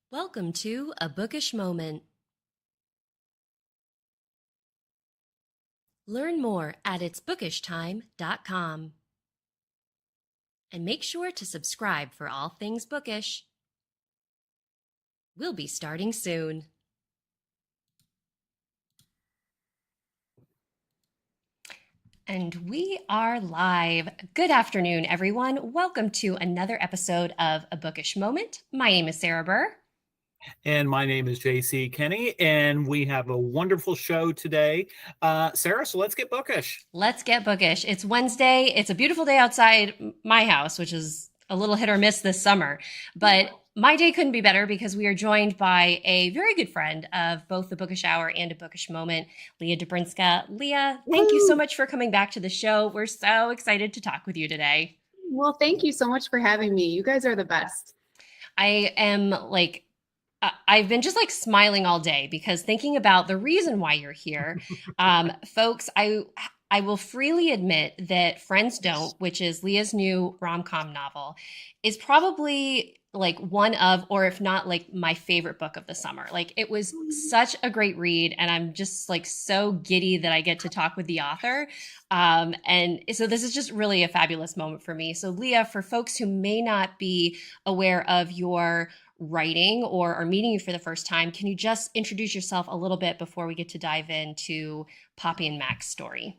Welcome to A Bookish Moment. Learn more at itsbookishtime.com. And make sure to subscribe for all things bookish. We'll be starting soon. And we are live. Good afternoon, everyone. Welcome to another episode of A Bookish Moment. My name is Sarah Burr. And my name is JC Kenny, and we have a wonderful show today. Sarah, so let's get bookish. Let's get bookish. It's Wednesday. It's a beautiful day outside my house, which is a little hit or miss this summer. But my day couldn't be better because we are joined by a very good friend of both the Bookish Hour and A Bookish Moment, Leah Dobrinska. Leah, thank you so much for coming back to the show. We're so excited to talk with you today. Well, thank you so much for having me. You guys are the best. I am I've been just smiling all day because thinking about the reason why you're here. Folks, I will freely admit that Friends Don't, which is Leah's new rom-com novel, is probably one of, or if not my favorite book of the summer. It was such a great read, and I'm just so giddy that I get to talk with the author. And so this is just really a fabulous moment for me. So Leah, for folks who may not be aware of your writing or are meeting you for the first time, can you just introduce yourself a little bit before we get to dive into Poppy and Mac's story?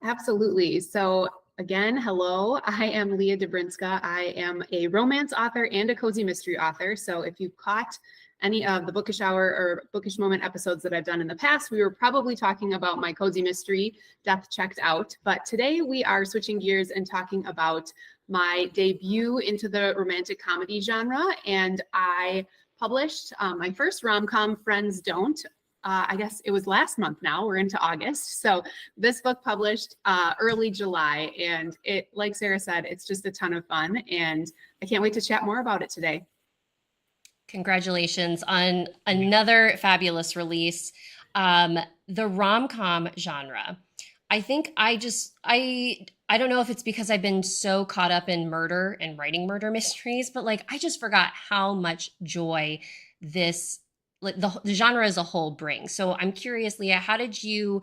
Absolutely. So again, hello, I am Leah Dobrinska. I am a romance author and a cozy mystery author. So if you caught any of the Bookish Hour or Bookish Moment episodes that I've done in the past, we were probably talking about my cozy mystery, Death Checked Out. But today we are switching gears and talking about my debut into the romantic comedy genre. And I published my first rom-com, Friends Don't. I guess it was last month now. We're into August. So this book published early July. And it, like Sarah said, it's just a ton of fun. And I can't wait to chat more about it today. Congratulations on another fabulous release. The rom-com genre. I think I don't know if it's because I've been so caught up in murder and writing murder mysteries, but I just forgot how much joy this the genre as a whole brings. So I'm curious, Leah, how did you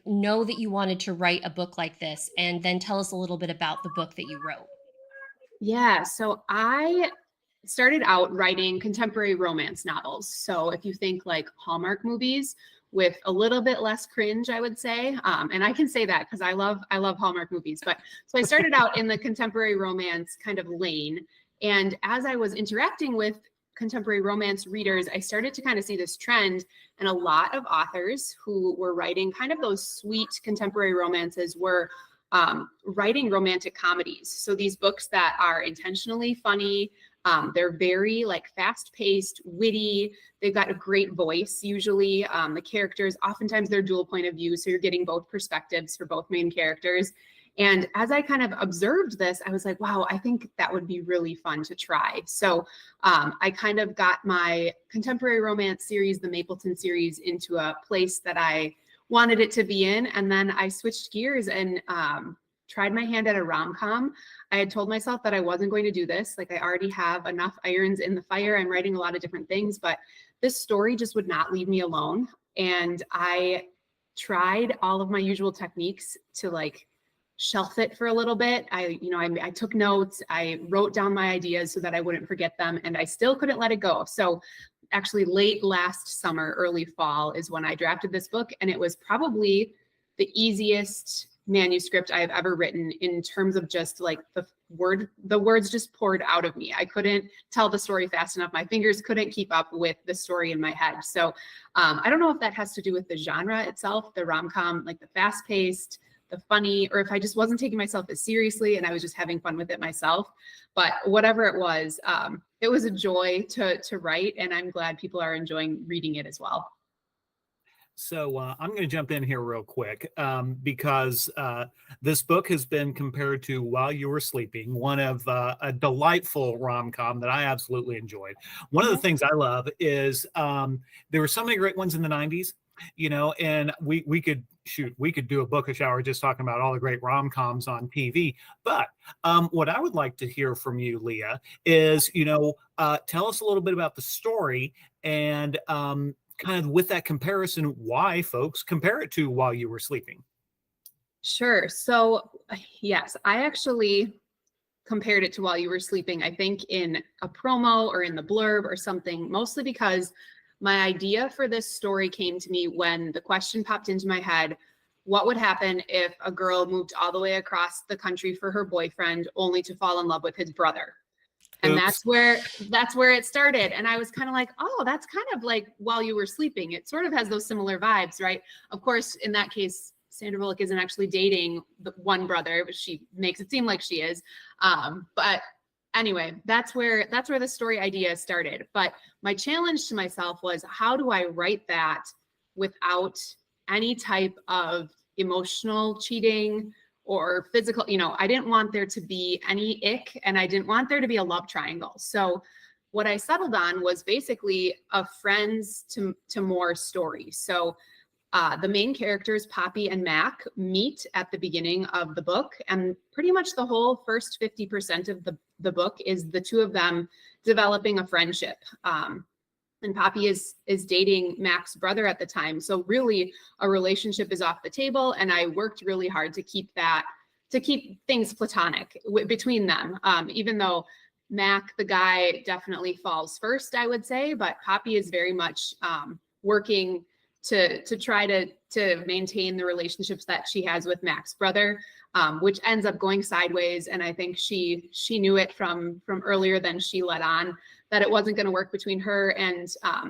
know that you wanted to write a book like this? And then tell us a little bit about the book that you wrote. Yeah, so I started out writing contemporary romance novels. So if you think Hallmark movies with a little bit less cringe, I would say. And I can say that because I love Hallmark movies. But so I started out in the contemporary romance kind of lane. And as I was interacting with contemporary romance readers, I started to kind of see this trend, and a lot of authors who were writing kind of those sweet contemporary romances were writing romantic comedies. So these books that are intentionally funny, they're very fast-paced, witty. They've got a great voice. Usually the characters, oftentimes they're dual point of view. So you're getting both perspectives for both main characters. And as I kind of observed this, I was like, wow, I think that would be really fun to try. So I kind of got my contemporary romance series, the Mapleton series, into a place that I wanted it to be in. And then I switched gears and tried my hand at a rom-com. I had told myself that I wasn't going to do this. I already have enough irons in the fire. I'm writing a lot of different things, but this story just would not leave me alone. And I tried all of my usual techniques to shelf it for a little bit. I took notes. I wrote down my ideas so that I wouldn't forget them, and I still couldn't let it go. So actually late last summer, early fall is when I drafted this book. And it was probably the easiest manuscript I've ever written in terms of just the words just poured out of me. I couldn't tell the story fast enough. My fingers couldn't keep up with the story in my head. So I don't know if that has to do with the genre itself, the rom-com, the fast-paced, the funny, or if I just wasn't taking myself as seriously and I was just having fun with it myself. But whatever it was a joy to write, and I'm glad people are enjoying reading it as well. So I'm going to jump in here real quick because this book has been compared to While You Were Sleeping, one of a delightful rom-com that I absolutely enjoyed. One of the things I love is there were so many great ones in the 90s, and we could shoot, we could do a bookish hour just talking about all the great rom-coms on TV. But what I would like to hear from you, Leah, is, tell us a little bit about the story and kind of with that comparison, why folks compare it to While You Were Sleeping. Sure. So yes, I actually compared it to While You Were Sleeping, I think in a promo or in the blurb or something, mostly because my idea for this story came to me when the question popped into my head: what would happen if a girl moved all the way across the country for her boyfriend only to fall in love with his brother? And Oops. that's where it started. And I was kind of like, oh, that's kind of like While You Were Sleeping. It sort of has those similar vibes, right? Of course, in that case, Sandra Bullock isn't actually dating the one brother, but she makes it seem like she is. But anyway, that's where the story idea started. But my challenge to myself was, how do I write that without any type of emotional cheating or physical? I didn't want there to be any ick, and I didn't want there to be a love triangle. So what I settled on was basically a friends to more story. So the main characters, Poppy and Mac, meet at the beginning of the book, and pretty much the whole first 50% of the book is the two of them developing a friendship. And Poppy is dating Mac's brother at the time, so really a relationship is off the table. And I worked really hard to keep things platonic between them, even though Mac, the guy, definitely falls first, I would say, but Poppy is very much working to try to maintain the relationships that she has with Mac's brother, which ends up going sideways. And I think she knew it from earlier than she let on, that it wasn't going to work between her and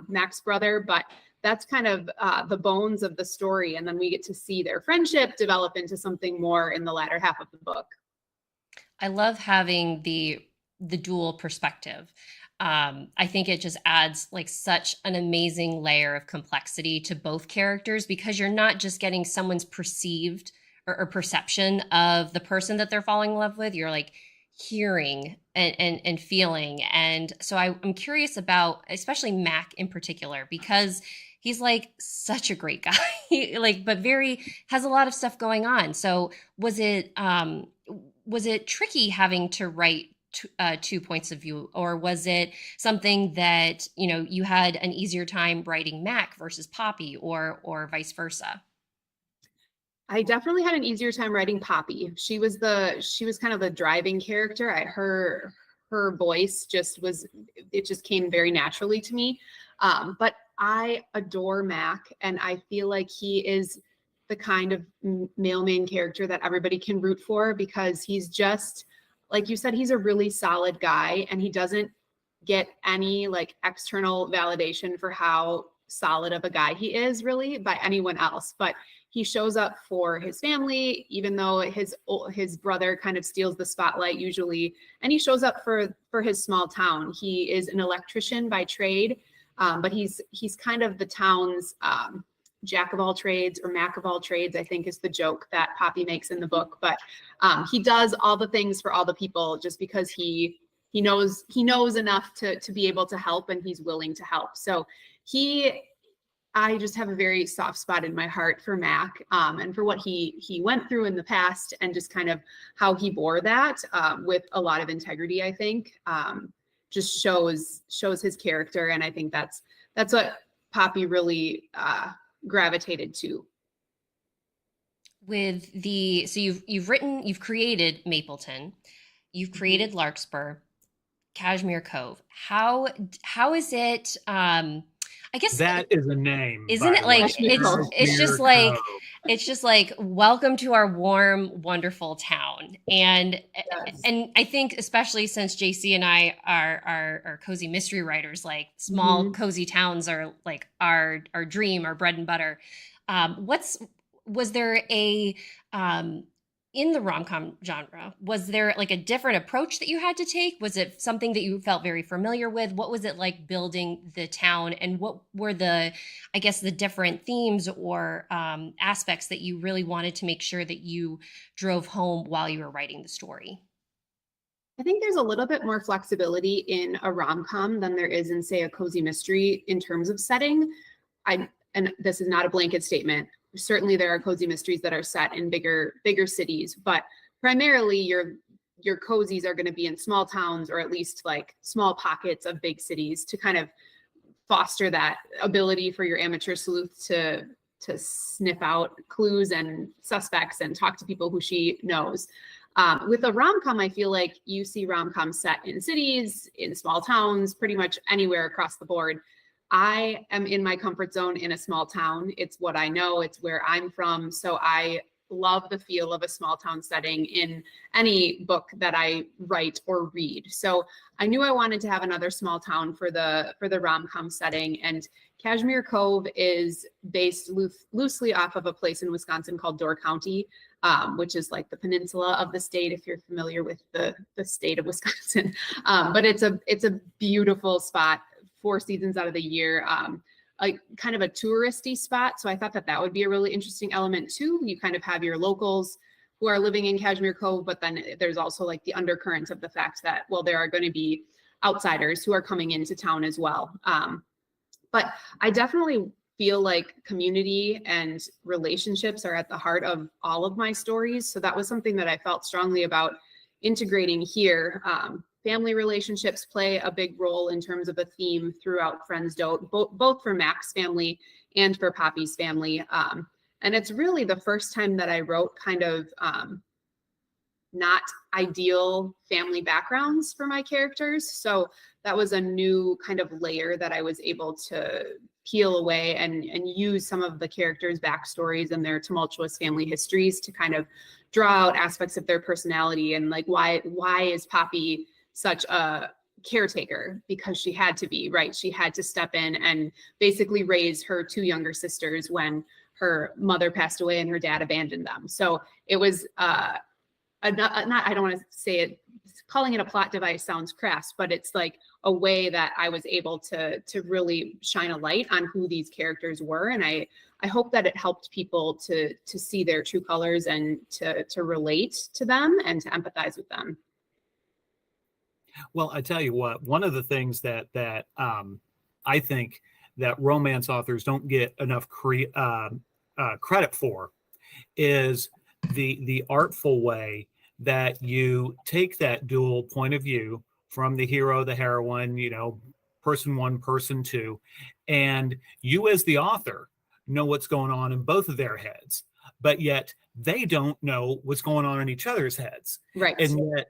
Mac's brother. But that's kind of the bones of the story. And then we get to see their friendship develop into something more in the latter half of the book. I love having the dual perspective. I think it just adds like such an amazing layer of complexity to both characters, because you're not just getting someone's perceived or perception of the person that they're falling in love with. You're like hearing and feeling. And so I'm curious about, especially Mac in particular, because he's like such a great guy, but has a lot of stuff going on. So was it tricky having to write two points of view, or was it something that you had an easier time writing Mac versus Poppy, or vice versa? I definitely had an easier time writing Poppy. She was kind of the driving character. Her voice just came very naturally to me. But I adore Mac, and I feel like he is the kind of main character that everybody can root for, because he's just, like you said, he's a really solid guy, and he doesn't get any like external validation for how solid of a guy he is really by anyone else. But he shows up for his family, even though his brother kind of steals the spotlight usually, and he shows up for his small town. He is an electrician by trade, but he's kind of the town's jack of all trades, or Mac of all trades, I think is the joke that Poppy makes in the book. But he does all the things for all the people just because he knows enough to be able to help, and he's willing to help. So I just have a very soft spot in my heart for Mac, and for what he went through in the past, and just kind of how he bore that with a lot of integrity. I think just shows his character, and I think that's what Poppy really gravitated to. So you've created Mapleton, you've created Larkspur, Cashmere Cove. How is it? I guess that is a name, isn't it? Like it's just like welcome to our warm, wonderful town. And Yes. And I think especially since JC and I are cozy mystery writers, like small cozy towns are like our dream, our bread and butter. Was there a in the rom-com genre, was there like a different approach that you had to take? Was it something that you felt very familiar with? What was it like building the town, and what were the different themes or aspects that you really wanted to make sure that you drove home while you were writing the story? I think there's a little bit more flexibility in a rom-com than there is in, say, a cozy mystery in terms of setting. And this is not a blanket statement. certainly there are cozy mysteries that are set in bigger cities, but primarily your cozies are going to be in small towns, or at least like small pockets of big cities, to kind of foster that ability for your amateur sleuth to sniff out clues and suspects and talk to people who she knows. With a rom-com, I feel like you see rom-coms set in cities, in small towns, pretty much anywhere across the board. I am in my comfort zone in a small town. It's what I know. It's where I'm from. So I love the feel of a small town setting in any book that I write or read. So I knew I wanted to have another small town for the rom-com setting, and Cashmere Cove is based loosely off of a place in Wisconsin called Door County, which is like the peninsula of the state, if you're familiar with the state of Wisconsin. But it's a beautiful spot 4 seasons out of the year. Like kind of a touristy spot. So I thought that would be a really interesting element too. You kind of have your locals who are living in Cashmere Cove, but then there's also like the undercurrent of the fact that, well, there are going to be outsiders who are coming into town as well. But I definitely feel like community and relationships are at the heart of all of my stories. So that was something that I felt strongly about integrating here. Family relationships play a big role in terms of a theme throughout Friends Don't, both for Mac's family and for Poppy's family. And it's really the first time that I wrote kind of not ideal family backgrounds for my characters. So that was a new kind of layer that I was able to peel away and use some of the characters' backstories and their tumultuous family histories to kind of draw out aspects of their personality. And like, why is Poppy such a caretaker? Because she had to be, right? She had to step in and basically raise her 2 younger sisters when her mother passed away and her dad abandoned them. So it was not, I don't want to say it, calling it a plot device sounds crass, but it's like a way that I was able to really shine a light on who these characters were. And I hope that it helped people to see their true colors and to relate to them and to empathize with them. Well, I tell you what, one of the things that I think that romance authors don't get enough credit for is the artful way that you take that dual point of view from the hero, the heroine, person 1, person 2, and you as the author know what's going on in both of their heads, but yet they don't know what's going on in each other's heads. Right. And yet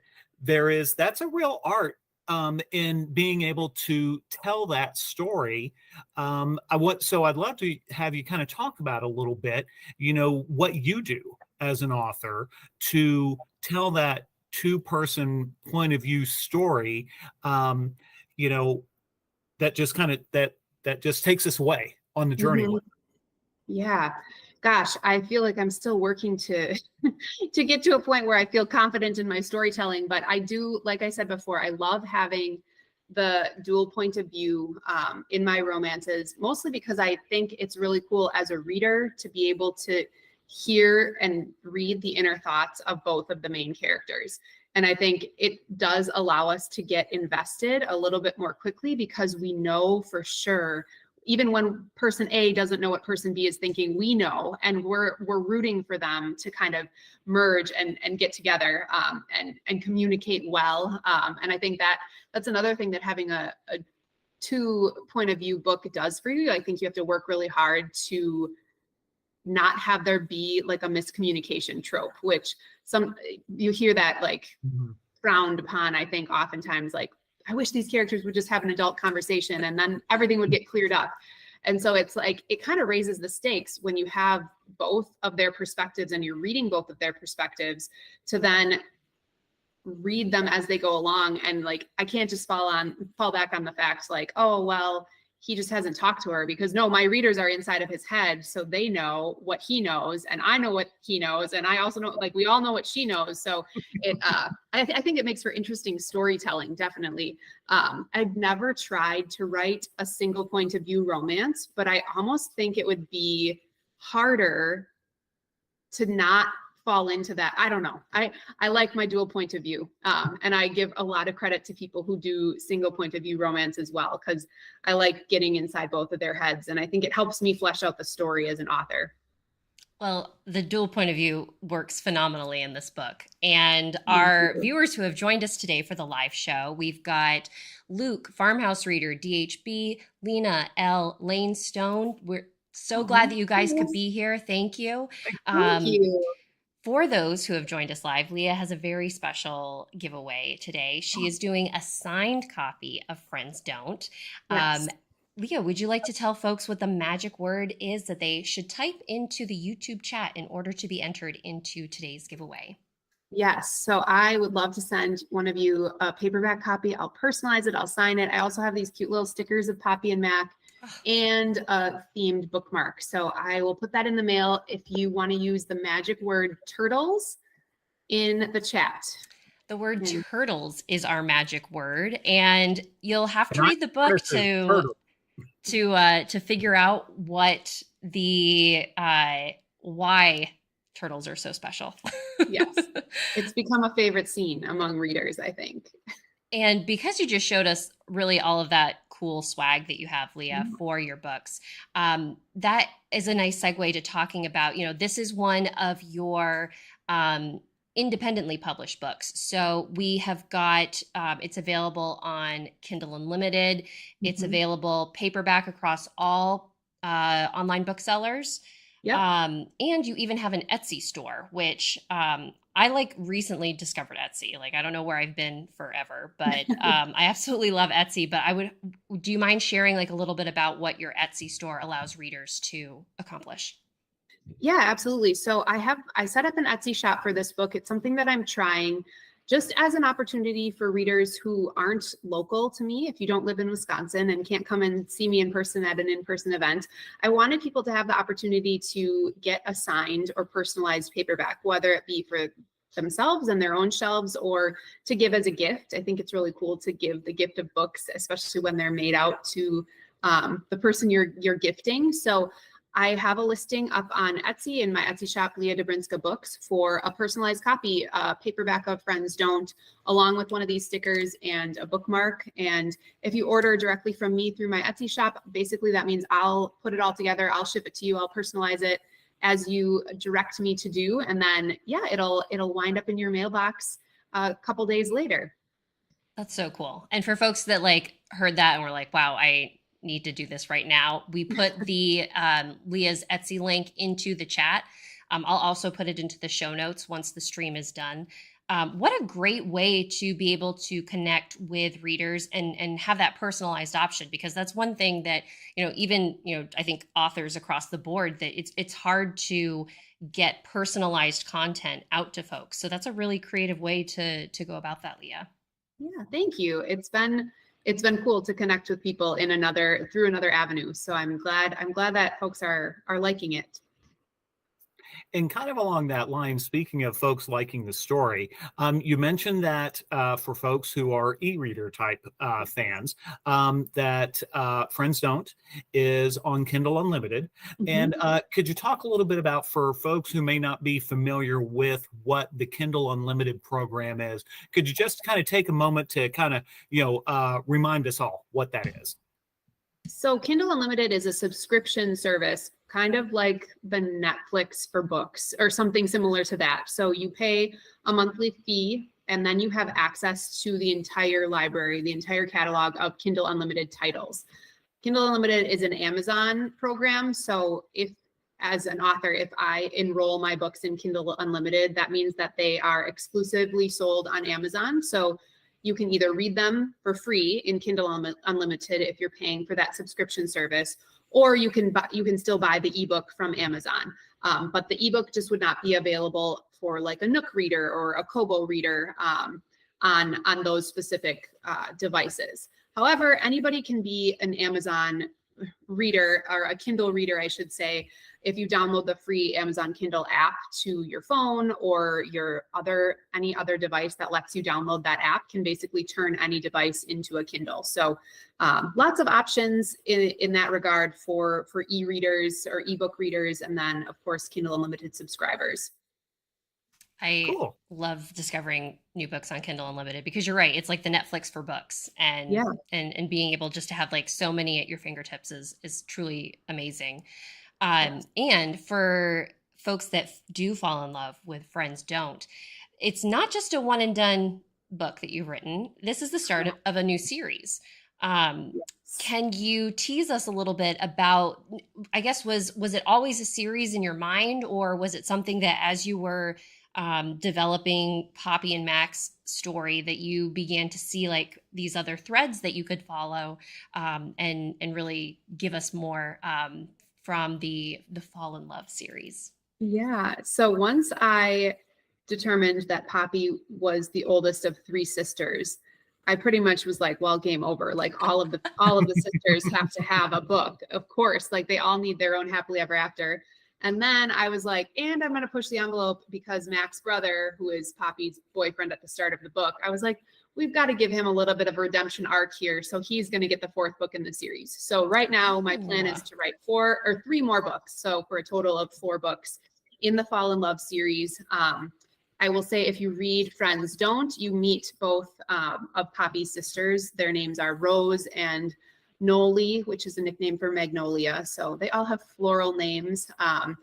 that's a real art in being able to tell that story. So I'd love to have you kind of talk about a little bit, what you do as an author to tell that 2-person point of view story, that just kind of, that just takes us away on the journey. Mm-hmm. Yeah. Gosh, I feel like I'm still working to get to a point where I feel confident in my storytelling, but I do, like I said before, I love having the dual point of view in my romances, mostly because I think it's really cool as a reader to be able to hear and read the inner thoughts of both of the main characters. And I think it does allow us to get invested a little bit more quickly because we know for sure, even when person A doesn't know what person B is thinking, we know, and we're rooting for them to kind of merge and get together and communicate well. And I think that's another thing that having a 2 point of view book does for you. I think you have to work really hard to not have there be like a miscommunication trope, which you hear that like frowned upon, I think oftentimes, like, I wish these characters would just have an adult conversation and then everything would get cleared up. And so it's like, it kind of raises the stakes when you have both of their perspectives and you're reading both of their perspectives to then read them as they go along. And like, I can't just fall back on the facts like, oh, well, he just hasn't talked to her, because no, my readers are inside of his head. So they know what he knows and I know what he knows. And I also know, like, we all know what she knows. So I think it makes for interesting storytelling. Definitely. I've never tried to write a single point of view romance, but I almost think it would be harder to not fall into that. I don't know. I like my dual point of view. And I give a lot of credit to people who do single point of view romance as well, because I like getting inside both of their heads. And I think it helps me flesh out the story as an author. Well, the dual point of view works phenomenally in this book. And Thank our you. viewers who have joined us today for the live show, we've got Luke, Farmhouse Reader, DHB, Lena, L, Lane Stone. We're so glad that you guys could be here. Thank you. Thank Um, you. for those who have joined us live, Leah has a very special giveaway today. She is doing a signed copy of Friends Don't. Yes. Leah, would you like to tell folks what the magic word is that they should type into the YouTube chat in order to be entered into today's giveaway? Yes. So I would love to send one of you a paperback copy. I'll personalize it. I'll sign it. I also have these cute little stickers of Poppy and Mac and a themed bookmark. So I will put that in the mail if you want to use the magic word turtles in the chat. The word And turtles is our magic word, and you'll have to And I read the book versus turtle. to figure out what the why turtles are so special. yes, it's become a favorite scene among readers, I think. And because you just showed us really all of that cool swag that you have, Leah, for your books, that is a nice segue to talking about, this is one of your independently published books. So we have got, it's available on Kindle Unlimited. It's available paperback across all online booksellers. Yep. And you even have an Etsy store, which I recently discovered Etsy. I don't know where I've been forever, but I absolutely love Etsy. But do you mind sharing a little bit about what your Etsy store allows readers to accomplish? Yeah, absolutely. So I set up an Etsy shop for this book. It's something that I'm trying just as an opportunity for readers who aren't local to me. If you don't live in Wisconsin and can't come and see me in person at an in-person event, I wanted people to have the opportunity to get a signed or personalized paperback, whether it be for themselves and their own shelves or to give as a gift. I think it's really cool to give the gift of books, especially when they're made out to the person you're gifting. So I have a listing up on Etsy in my Etsy shop, Leah Dobrinska Books, for a personalized copy, a paperback of Friends Don't, along with one of these stickers and a bookmark. And if you order directly from me through my Etsy shop, basically that means I'll put it all together. I'll ship it to you. I'll personalize it as you direct me to do. And then, yeah, it'll wind up in your mailbox a couple days later. That's so cool. And for folks that heard that and were like, wow, I need to do this right now, we put the Leah's Etsy link into the chat. I'll also put it into the show notes once the stream is done. What a great way to be able to connect with readers and have that personalized option, because that's one thing that, even, I think authors across the board, that it's hard to get personalized content out to folks. So that's a really creative way to go about that, Leah. Yeah, thank you. It's been cool to connect with people through another avenue. So I'm glad that folks are liking it. And kind of along that line, speaking of folks liking the story, you mentioned that for folks who are e-reader type fans, that Friends Don't is on Kindle Unlimited. And could you talk a little bit about, for folks who may not be familiar with what the Kindle Unlimited program is, could you just kind of take a moment to kind of, remind us all what that is? So Kindle Unlimited is a subscription service, kind of like the Netflix for books or something similar to that. So you pay a monthly fee and then you have access to the entire library, the entire catalog of Kindle Unlimited titles. Kindle Unlimited is an Amazon program. So as an author, if I enroll my books in Kindle Unlimited, that means that they are exclusively sold on Amazon. So you can either read them for free in Kindle Unlimited if you're paying for that subscription service, or you can still buy the ebook from Amazon. But the ebook just would not be available for a Nook reader or a Kobo reader on those specific devices. However, anybody can be an Amazon reader, or a Kindle reader, I should say, if you download the free Amazon Kindle app to your phone or any other device that lets you download that app, can basically turn any device into a Kindle. So lots of options in that regard for e-readers or ebook readers, and then of course Kindle Unlimited subscribers. I love discovering new books on Kindle Unlimited, because you're right. It's like the Netflix for books, and being able just to have so many at your fingertips is truly amazing. And for folks that do fall in love with Friends Don't, it's not just a one and done book that you've written. This is the start of a new series. Um, Yes. can you tease us a little bit about, I guess, was it always a series in your mind, or was it something that as you were developing Poppy and Mac's story that you began to see like these other threads that you could follow, and really give us more from the Fall in Love series? Yeah. So once I determined that Poppy was the oldest of three sisters, I pretty much was like, well, game over. Like all of the sisters have to have a book, of course. Like they all need their own happily ever after. And then I was like, and I'm going to push the envelope because Mac's brother, who is Poppy's boyfriend at the start of the book, I was like, we've got to give him a little bit of a redemption arc here. So he's going to get the fourth book in the series. So right now, my plan is to write 4 or 3 more books. So for a total of 4 books in the Fall in Love series. I will say if you read Friends Don't, you meet both of Poppy's sisters. Their names are Rose and Noli, which is a nickname for Magnolia. So they all have floral names. And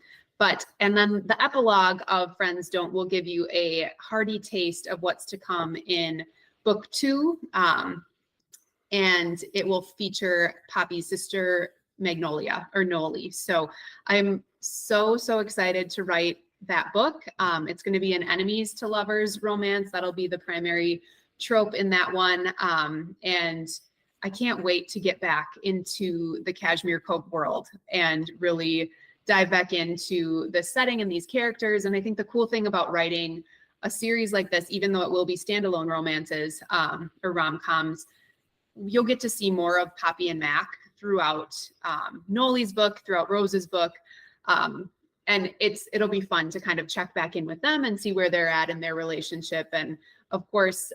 then the epilogue of Friends Don't will give you a hearty taste of what's to come in book 2. And it will feature Poppy's sister, Magnolia or Noli. So I'm so excited to write that book. It's going to be an enemies to lovers romance. That'll be the primary trope in that one. And I can't wait to get back into the Cashmere Cove world and really dive back into the setting and these characters. And I think the cool thing about writing a series like this, even though it will be standalone romances or rom-coms, you'll get to see more of Poppy and Mac throughout Noli's book, throughout Rose's book. And it'll be fun to kind of check back in with them and see where they're at in their relationship. And of course,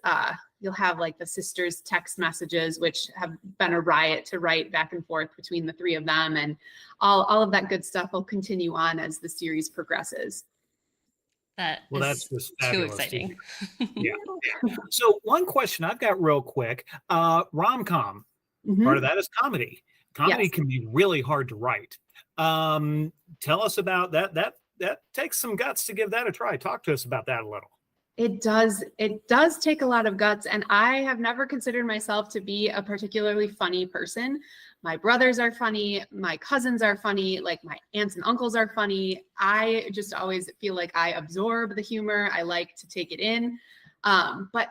you'll have like the sisters text messages, which have been a riot to write back and forth between the 3 of them. And all of that good stuff will continue on as the series progresses. That's just too fabulous. exciting. Yeah. So one question I've got real quick, rom-com, part of that is comedy. Comedy can be really hard to write. Tell us about that. That takes some guts to give that a try. Talk to us about that a little. It does take a lot of guts. And I have never considered myself to be a particularly funny person. My brothers are funny. My cousins are funny. Like my aunts and uncles are funny. I just always feel like I absorb the humor. I like to take it in. But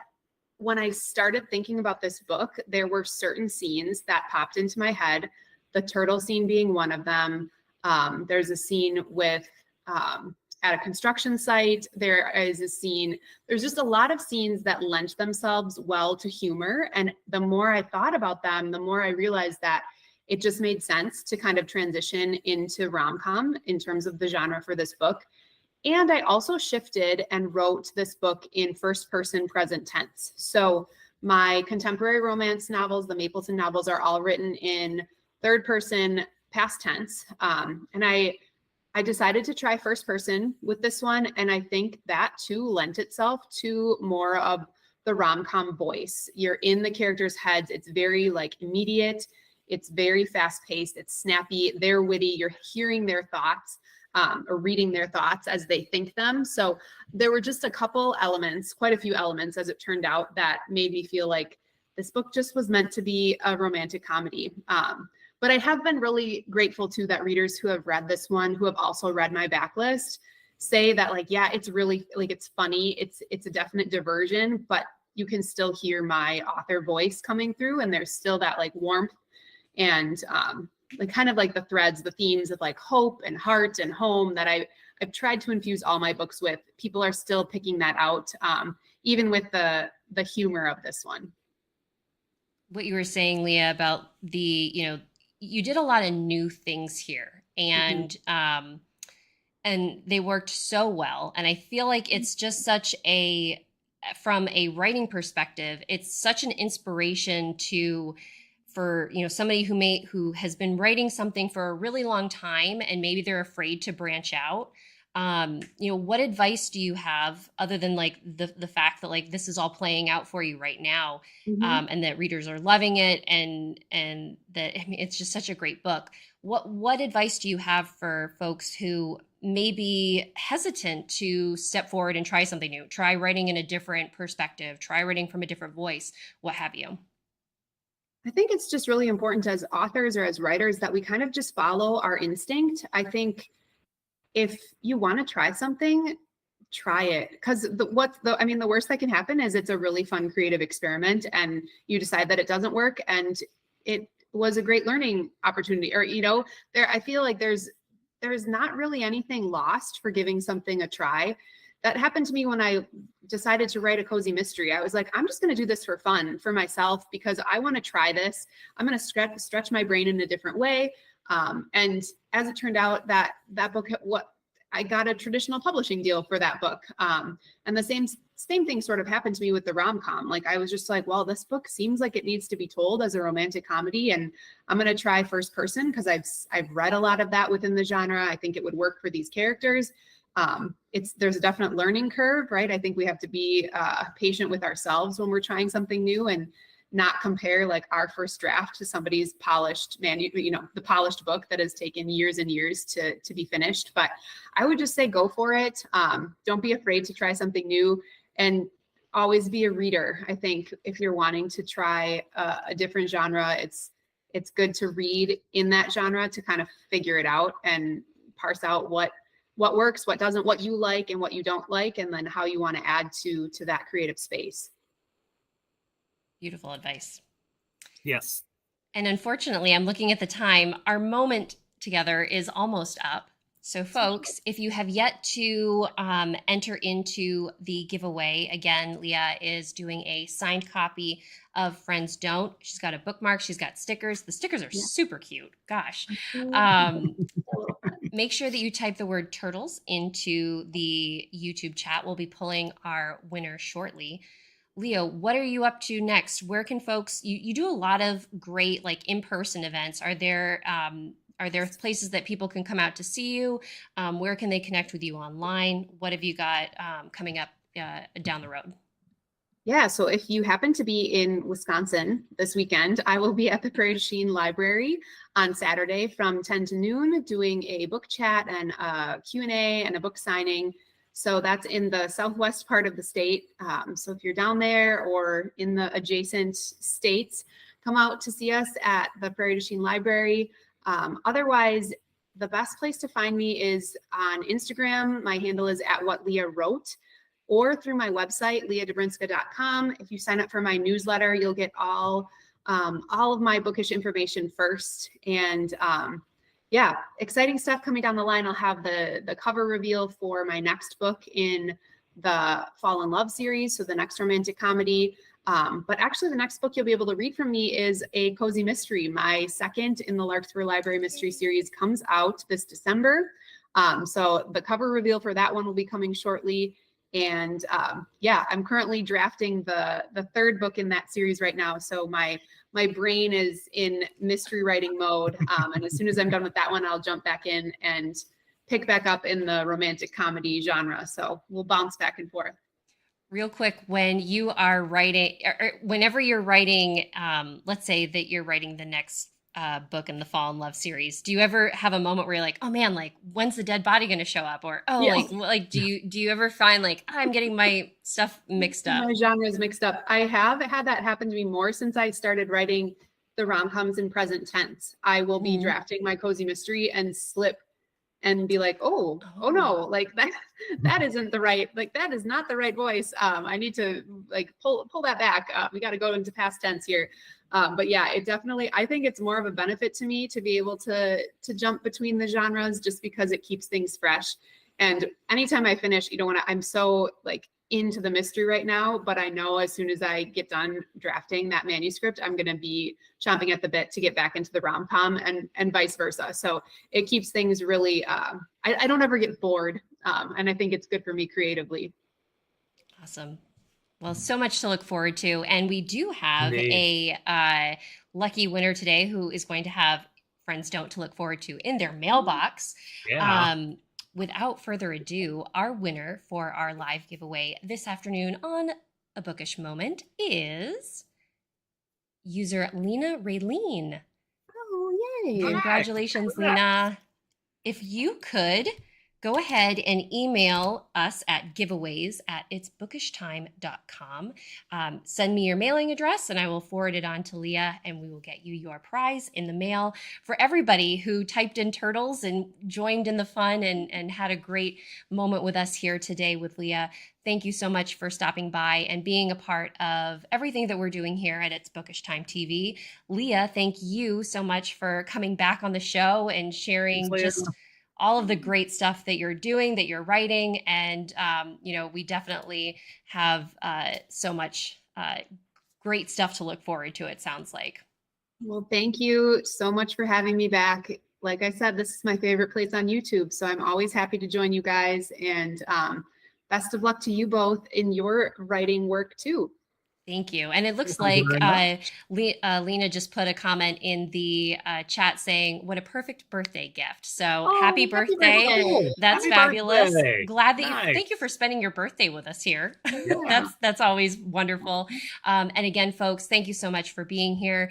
when I started thinking about this book, there were certain scenes that popped into my head, the turtle scene being one of them. There's a scene with at a construction site. There is a scene, there's just a lot of scenes that lent themselves well to humor. And the more I thought about them, the more I realized that it just made sense to kind of transition into rom-com in terms of the genre for this book. And I also shifted and wrote this book in first person present tense. So my contemporary romance novels, the Mapleton novels, are all written in third person past tense. And I decided to try first person with this one. And I think that too lent itself to more of the rom-com voice. You're in the characters' heads. It's very like immediate. It's very fast paced. It's snappy. They're witty. You're hearing their thoughts or reading their thoughts as they think them. So there were just a couple elements, quite a few elements as it turned out, that made me feel like this book just was meant to be a romantic comedy. But I have been really grateful too that readers who have read this one, who have also read my backlist, say that like, yeah, it's really like, it's funny. It's a definite diversion, but you can still hear my author voice coming through. And there's still that like warmth and like kind of like the threads, the themes of like hope and heart and home that I've tried to infuse all my books with. People are still picking that out, even with the humor of this one. What you were saying, Leah, about you did a lot of new things here, and and they worked so well. And I feel like it's just such from a writing perspective, it's such an inspiration for somebody who has been writing something for a really long time, and maybe they're afraid to branch out. What advice do you have other than like the fact that like this is all playing out for you right now, and that readers are loving it, and that it's just such a great book. What advice do you have for folks who may be hesitant to step forward and try something new, try writing in a different perspective, try writing from a different voice, what have you? I think it's just really important as authors or as writers that we kind of just follow our instinct. I think if you want to try something, try it, because the worst that can happen is it's a really fun creative experiment and you decide that it doesn't work, and it was a great learning opportunity. Or I feel like there's not really anything lost for giving something a try. That happened to me when I decided to write a cozy mystery. I was like, I'm just going to do this for fun, for myself, because I want to try this. I'm going to stretch my brain in a different way. And as it turned out, that book, I got a traditional publishing deal for that book. And the same thing sort of happened to me with the rom-com. Like, I was just like, well, this book seems like it needs to be told as a romantic comedy, and I'm going to try first person because I've read a lot of that within the genre. I think it would work for these characters. There's a definite learning curve, right? I think we have to be patient with ourselves when we're trying something new and not compare like our first draft to somebody's polished the polished book that has taken years and years to be finished. But I would just say go for it. Don't be afraid to try something new, and always be a reader. I think if you're wanting to try a different genre, it's good to read in that genre to kind of figure it out and parse out what works, what doesn't, what you like and what you don't like, and then how you want to add to that creative space. Beautiful advice. Yes. And unfortunately, I'm looking at the time. Our moment together is almost up. So folks, if you have yet to enter into the giveaway, again, Leah is doing a signed copy of Friends Don't. She's got a bookmark. She's got stickers. The stickers are super cute. Gosh. Make sure that you type the word turtles into the YouTube chat. We'll be pulling our winner shortly. Leah, what are you up to next? Where can folks, you do a lot of great like in-person events. Are there places that people can come out to see you? Where can they connect with you online? What have you got coming up down the road? Yeah, so if you happen to be in Wisconsin this weekend, I will be at the Prairie du Chien Library on Saturday from 10 to noon doing a book chat and a Q&A and a book signing. So that's in the southwest part of the state. So if you're down there or in the adjacent states, come out to see us at the Prairie du Chien Library. Otherwise, the best place to find me is on Instagram. My handle is @whatleahwrote, or through my website, leahdobrinska.com. If you sign up for my newsletter, you'll get all of my bookish information first. And yeah, exciting stuff coming down the line. I'll have the cover reveal for my next book in the Fall in Love series, so the next romantic comedy. But actually the next book you'll be able to read from me is a cozy mystery. My second in the Larkspur Library Mystery series comes out this December. So the cover reveal for that one will be coming shortly. And yeah, I'm currently drafting the third book in that series right now. So my brain is in mystery writing mode. And as soon as I'm done with that one, I'll jump back in and pick back up in the romantic comedy genre. So we'll bounce back and forth. Real quick, when you are writing, or whenever you're writing, let's say that you're writing the next book in the Fall in Love series, do you ever have a moment where you're like, oh man, like when's the dead body going to show up? Or like do you ever find like I'm getting my stuff mixed up? My genres mixed up. I have had that happen to me more since I started writing the rom-coms in present tense. I will be drafting my cozy mystery and slip and be like, oh no, like that isn't the right, like that is not the right voice. I need to like pull that back. We got to go into past tense here. But yeah, it definitely, I think it's more of a benefit to me to be able to jump between the genres just because it keeps things fresh. And anytime I finish, I'm so like into the mystery right now, but I know as soon as I get done drafting that manuscript, I'm going to be chomping at the bit to get back into the rom-com and vice versa. So it keeps things really, I don't ever get bored. And I think it's good for me creatively. Awesome. Well, so much to look forward to. And we do have a lucky winner today who is going to have Friends Don't to look forward to in their mailbox. Yeah. Without further ado, our winner for our live giveaway this afternoon on A Bookish Moment is user Lena Raylene. Oh, yay. Congratulations, Lena. If you could go ahead and email us at giveaways@itsbookishtime.com. Send me your mailing address and I will forward it on to Leah and we will get you your prize in the mail. For everybody who typed in turtles and joined in the fun and had a great moment with us here today with Leah, thank you so much for stopping by and being a part of everything that we're doing here at It's Bookish Time TV. Leah, thank you so much for coming back on the show and sharing just all of the great stuff that you're doing, that you're writing. And, we definitely have so much great stuff to look forward to, it sounds like. Well, thank you so much for having me back. Like I said, this is my favorite place on YouTube, so I'm always happy to join you guys. And best of luck to you both in your writing work too. Thank you. And it looks like Lena just put a comment in the chat saying, what a perfect birthday gift. So happy birthday. That's happy fabulous. Birthday. Glad that thank you for spending your birthday with us here. Yeah. That's always wonderful. And again, folks, thank you so much for being here.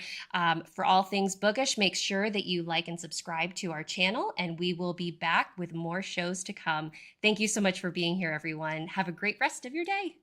For all things bookish, make sure that you like and subscribe to our channel, and we will be back with more shows to come. Thank you so much for being here, everyone. Have a great rest of your day.